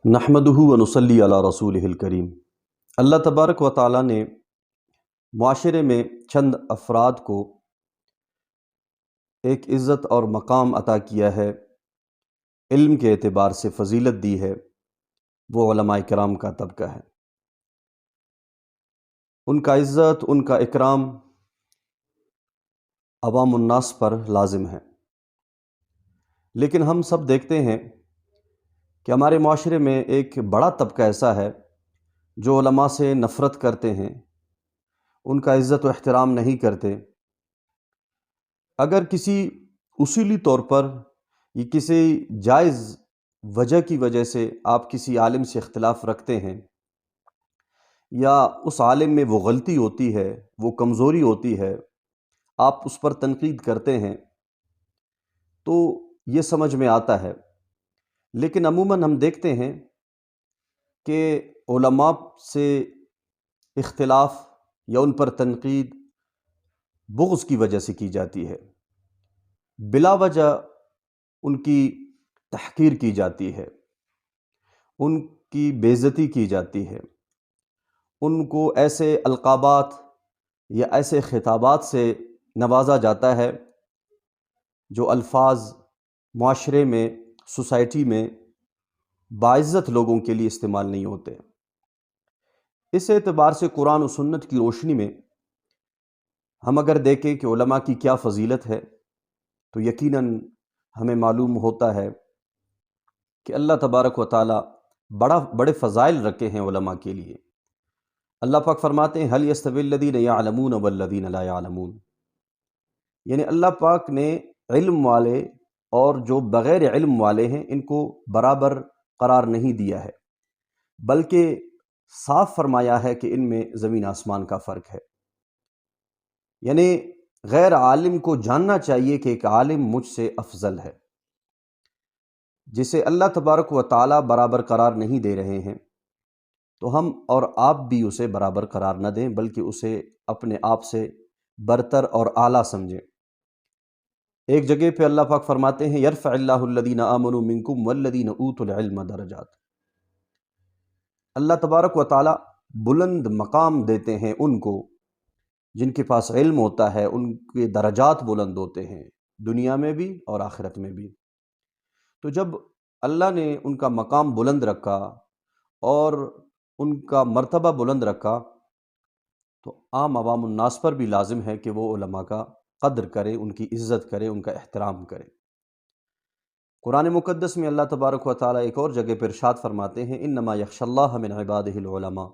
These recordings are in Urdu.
نحمدہ و نصلی علی رسولہ الکریم۔ اللہ تبارک و تعالیٰ نے معاشرے میں چند افراد کو ایک عزت اور مقام عطا کیا ہے، علم کے اعتبار سے فضیلت دی ہے، وہ علماء کرام کا طبقہ ہے۔ ان کا عزت، ان کا اکرام عوام الناس پر لازم ہے، لیکن ہم سب دیکھتے ہیں کہ ہمارے معاشرے میں ایک بڑا طبقہ ایسا ہے جو علماء سے نفرت کرتے ہیں، ان کا عزت و احترام نہیں کرتے۔ اگر کسی اصولی طور پر یا کسی جائز وجہ کی وجہ سے آپ کسی عالم سے اختلاف رکھتے ہیں، یا اس عالم میں وہ غلطی ہوتی ہے، وہ کمزوری ہوتی ہے، آپ اس پر تنقید کرتے ہیں، تو یہ سمجھ میں آتا ہے۔ لیکن عموماً ہم دیکھتے ہیں کہ علماء سے اختلاف یا ان پر تنقید بغض کی وجہ سے کی جاتی ہے، بلا وجہ ان کی تحقیر کی جاتی ہے، ان کی بے عزتی کی جاتی ہے، ان کو ایسے القابات یا ایسے خطابات سے نوازا جاتا ہے جو الفاظ معاشرے میں، سوسائٹی میں باعزت لوگوں کے لیے استعمال نہیں ہوتے۔ اس اعتبار سے قرآن و سنت کی روشنی میں ہم اگر دیکھیں کہ علماء کی کیا فضیلت ہے، تو یقیناً ہمیں معلوم ہوتا ہے کہ اللہ تبارک و تعالیٰ بڑے فضائل رکھے ہیں علماء کے لیے۔ اللہ پاک فرماتے ہیں هل يستوي الذين يعلمون والذين لا يعلمون، یعنی اللہ پاک نے علم والے اور جو بغیر علم والے ہیں ان کو برابر قرار نہیں دیا ہے، بلکہ صاف فرمایا ہے کہ ان میں زمین آسمان کا فرق ہے۔ یعنی غیر عالم کو جاننا چاہیے کہ ایک عالم مجھ سے افضل ہے، جسے اللہ تبارک و تعالیٰ برابر قرار نہیں دے رہے ہیں، تو ہم اور آپ بھی اسے برابر قرار نہ دیں، بلکہ اسے اپنے آپ سے برتر اور اعلیٰ سمجھیں۔ ایک جگہ پہ اللہ پاک فرماتے ہیں یرفع اللہ الذین آمنوا منکم والذین اوتوا العلم درجات، اللہ تبارک و تعالیٰ بلند مقام دیتے ہیں ان کو جن کے پاس علم ہوتا ہے، ان کے درجات بلند ہوتے ہیں دنیا میں بھی اور آخرت میں بھی۔ تو جب اللہ نے ان کا مقام بلند رکھا اور ان کا مرتبہ بلند رکھا، تو عام عوام الناس پر بھی لازم ہے کہ وہ علماء کا قدر کرے، ان کی عزت کرے، ان کا احترام کرے۔ قرآن مقدس میں اللہ تبارک و تعالیٰ ایک اور جگہ پر ارشاد فرماتے ہیں انما یخشی اللہ من عبادہ العلماء،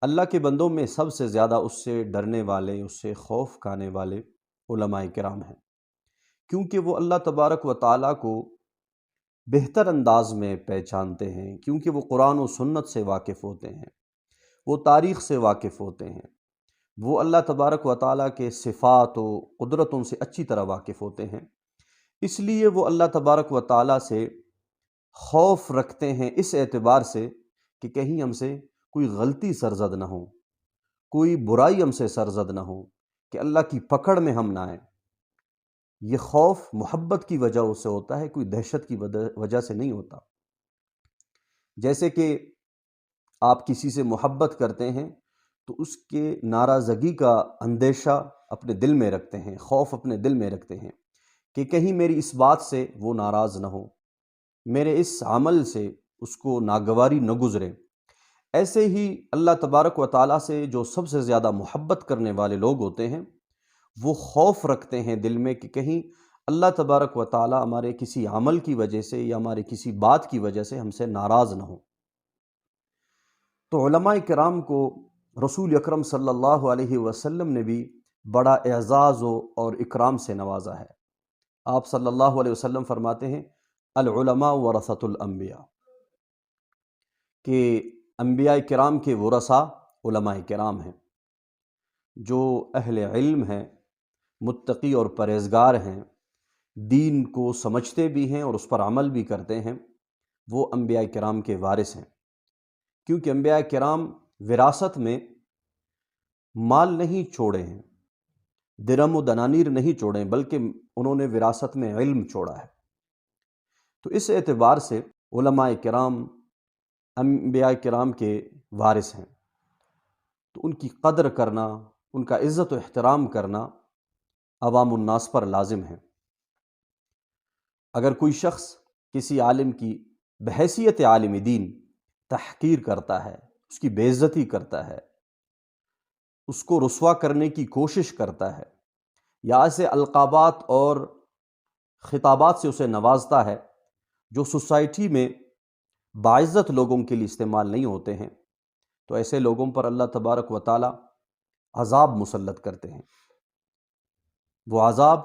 اللہ کے بندوں میں سب سے زیادہ اس سے ڈرنے والے، اس سے خوف کھانے والے علماء کرام ہیں، کیونکہ وہ اللہ تبارک و تعالیٰ کو بہتر انداز میں پہچانتے ہیں، کیونکہ وہ قرآن و سنت سے واقف ہوتے ہیں، وہ تاریخ سے واقف ہوتے ہیں، وہ اللہ تبارک و تعالیٰ کے صفات و قدرتوں سے اچھی طرح واقف ہوتے ہیں، اس لیے وہ اللہ تبارک و تعالیٰ سے خوف رکھتے ہیں اس اعتبار سے کہ کہیں ہم سے کوئی غلطی سرزد نہ ہو، کوئی برائی ہم سے سرزد نہ ہو، کہ اللہ کی پکڑ میں ہم نہ آئیں۔ یہ خوف محبت کی وجہ سے ہوتا ہے، کوئی دہشت کی وجہ سے نہیں ہوتا۔ جیسے کہ آپ کسی سے محبت کرتے ہیں تو اس کے ناراضگی کا اندیشہ اپنے دل میں رکھتے ہیں، خوف اپنے دل میں رکھتے ہیں کہ کہیں میری اس بات سے وہ ناراض نہ ہو، میرے اس عمل سے اس کو ناگواری نہ گزرے۔ ایسے ہی اللہ تبارک و تعالیٰ سے جو سب سے زیادہ محبت کرنے والے لوگ ہوتے ہیں، وہ خوف رکھتے ہیں دل میں کہ کہیں اللہ تبارک و تعالیٰ ہمارے کسی عمل کی وجہ سے یا ہمارے کسی بات کی وجہ سے ہم سے ناراض نہ ہو۔ تو علماء کرام کو رسول اکرم صلی اللہ علیہ وسلم نے بھی بڑا اعزاز اور اکرام سے نوازا ہے۔ آپ صلی اللہ علیہ وسلم فرماتے ہیں العلماء ورثۃ الانبیاء، کہ انبیاء کرام کے ورثاء علماء کرام ہیں، جو اہل علم ہیں، متقی اور پرہیزگار ہیں، دین کو سمجھتے بھی ہیں اور اس پر عمل بھی کرتے ہیں، وہ انبیاء کرام کے وارث ہیں۔ کیونکہ انبیاء کرام وراثت میں مال نہیں چھوڑے ہیں، درم و دنانیر نہیں چھوڑے ہیں، بلکہ انہوں نے وراثت میں علم چھوڑا ہے۔ تو اس اعتبار سے علماء کرام انبیاء کرام کے وارث ہیں، تو ان کی قدر کرنا، ان کا عزت و احترام کرنا عوام الناس پر لازم ہے۔ اگر کوئی شخص کسی عالم کی بحیثیت عالم دین تحقیر کرتا ہے، اس کی بے عزتی کرتا ہے، اس کو رسوا کرنے کی کوشش کرتا ہے، یا ایسے القابات اور خطابات سے اسے نوازتا ہے جو سوسائٹی میں باعزت لوگوں کے لیے استعمال نہیں ہوتے ہیں، تو ایسے لوگوں پر اللہ تبارک و تعالی عذاب مسلط کرتے ہیں۔ وہ عذاب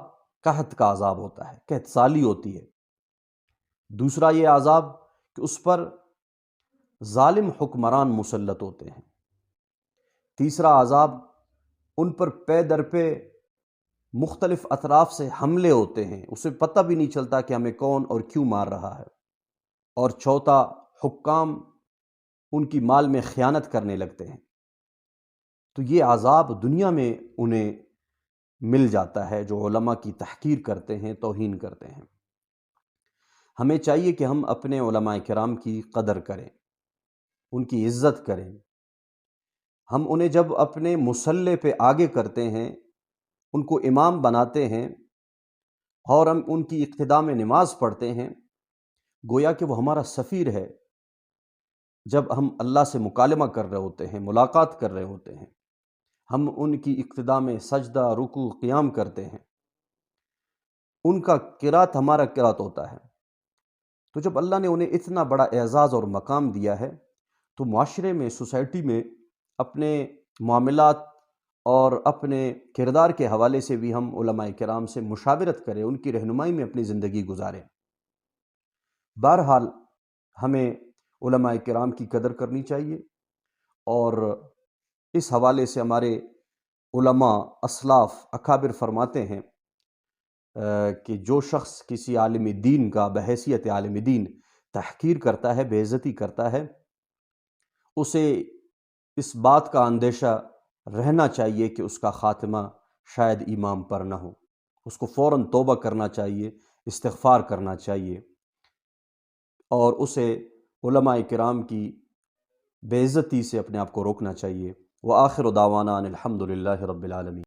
قحط کا عذاب ہوتا ہے، قحط سالی ہوتی ہے۔ دوسرا یہ عذاب کہ اس پر ظالم حکمران مسلط ہوتے ہیں۔ تیسرا عذاب ان پر پے در پہ مختلف اطراف سے حملے ہوتے ہیں، اسے پتہ بھی نہیں چلتا کہ ہمیں کون اور کیوں مار رہا ہے۔ اور چوتھا، حکام ان کی مال میں خیانت کرنے لگتے ہیں۔ تو یہ عذاب دنیا میں انہیں مل جاتا ہے جو علماء کی تحقیر کرتے ہیں، توہین کرتے ہیں۔ ہمیں چاہیے کہ ہم اپنے علماء کرام کی قدر کریں، ان کی عزت کریں۔ ہم انہیں جب اپنے مصلی پہ آگے کرتے ہیں، ان کو امام بناتے ہیں اور ہم ان کی اقتداء میں نماز پڑھتے ہیں، گویا کہ وہ ہمارا سفیر ہے۔ جب ہم اللہ سے مکالمہ کر رہے ہوتے ہیں، ملاقات کر رہے ہوتے ہیں، ہم ان کی اقتداء میں سجدہ، رکوع، قیام کرتے ہیں، ان کا قرات ہمارا قرات ہوتا ہے۔ تو جب اللہ نے انہیں اتنا بڑا اعزاز اور مقام دیا ہے، تو معاشرے میں، سوسائٹی میں اپنے معاملات اور اپنے کردار کے حوالے سے بھی ہم علماء کرام سے مشاورت کریں، ان کی رہنمائی میں اپنی زندگی گزاریں۔ بہرحال ہمیں علماء کرام کی قدر کرنی چاہیے، اور اس حوالے سے ہمارے علماء اسلاف اکابر فرماتے ہیں کہ جو شخص کسی عالم دین کا بحیثیت عالم دین تحقیر کرتا ہے، بے عزتی کرتا ہے، اسے اس بات کا اندیشہ رہنا چاہیے کہ اس کا خاتمہ شاید ایمان پر نہ ہو۔ اس کو فوراً توبہ کرنا چاہیے، استغفار کرنا چاہیے، اور اسے علماء کرام کی بے عزتی سے اپنے آپ کو روکنا چاہیے۔ وآخر دعوانا ان الحمد للہ رب العالمین۔